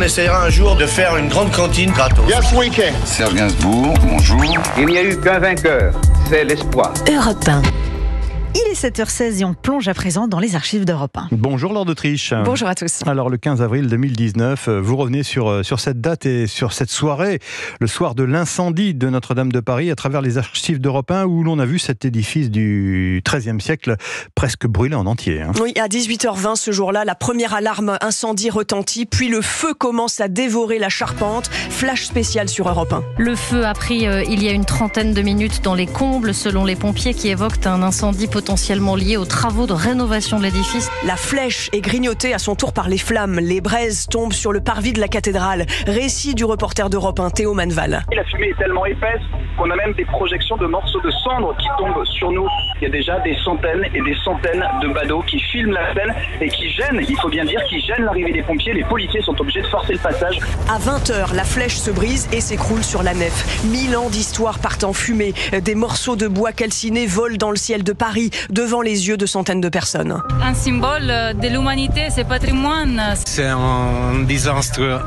essaiera un jour de faire une grande cantine gratos. Yes, we can. Serge Gainsbourg, bonjour. Il n'y a eu qu'un vainqueur, c'est l'espoir. Europe 1. Il est 7h16 et on plonge à présent dans les archives d'Europe 1. Bonjour Laure d'Autriche. Bonjour à tous. Alors le 15 avril 2019, vous revenez sur cette date et sur cette soirée, le soir de l'incendie de Notre-Dame de Paris, à travers les archives d'Europe 1 où l'on a vu cet édifice du XIIIe siècle presque brûler en entier. Oui, à 18h20 ce jour-là, la première alarme incendie retentit, puis le feu commence à dévorer la charpente. Flash spécial sur Europe 1. Le feu a pris il y a une trentaine de minutes dans les combles, selon les pompiers qui évoquent un incendie potentiellement lié aux travaux de rénovation de l'édifice. La flèche est grignotée à son tour par les flammes. Les braises tombent sur le parvis de la cathédrale. Récit du reporter d'Europe 1, Théo Manval. La fumée est tellement épaisse qu'on a même des projections de morceaux de cendres qui tombent sur nous. Il y a déjà des centaines et des centaines de badauds qui filment la scène et qui gênent, il faut bien dire, qui gênent l'arrivée des pompiers. Les policiers sont obligés de forcer le passage. À 20h, la flèche se brise et s'écroule sur la nef. 1000 ans d'histoire partent en fumée. Des morceaux de bois calcinés volent dans le ciel de Paris, devant les yeux de centaines de personnes. Un symbole de l'humanité, c'est patrimoine. C'est un désastre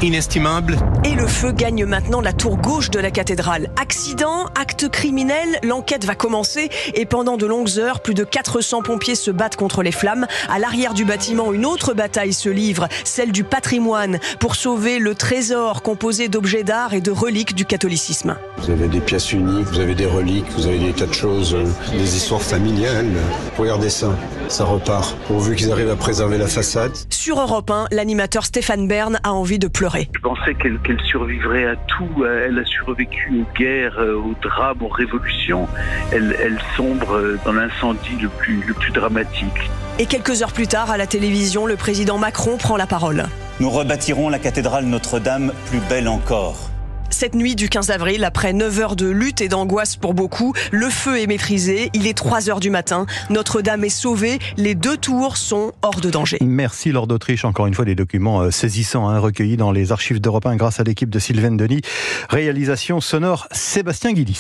inestimable. Et le feu gagne maintenant la tour gauche de la cathédrale. Accident, acte criminel, l'enquête va commencer et pendant de longues heures, plus de 400 pompiers se battent contre les flammes. À l'arrière du bâtiment, une autre bataille se livre, celle du patrimoine, pour sauver le trésor composé d'objets d'art et de reliques du catholicisme. Vous avez des pièces uniques, vous avez des reliques, vous avez des tas de choses, des histoires familiales. Regardez ça, ça repart. Pourvu qu'ils arrivent à préserver la façade. Sur Europe 1, l'animateur Stéphane Bern a envie de pleurer. Je pensais qu'elle survivrait à tout. Elle a survécu aux guerres, aux drames, aux révolutions. Elle sombre dans l'incendie le plus dramatique. Et quelques heures plus tard, à la télévision, le président Macron prend la parole. Nous rebâtirons la cathédrale Notre-Dame plus belle encore. Cette nuit du 15 avril, après 9 heures de lutte et d'angoisse pour beaucoup, le feu est maîtrisé, il est 3 heures du matin, Notre-Dame est sauvée, les 2 tours sont hors de danger. Merci Laure d'Autriche, encore une fois des documents saisissants recueillis dans les archives d'Europe 1 grâce à l'équipe de Sylvaine Denis. Réalisation sonore Sébastien Guilis.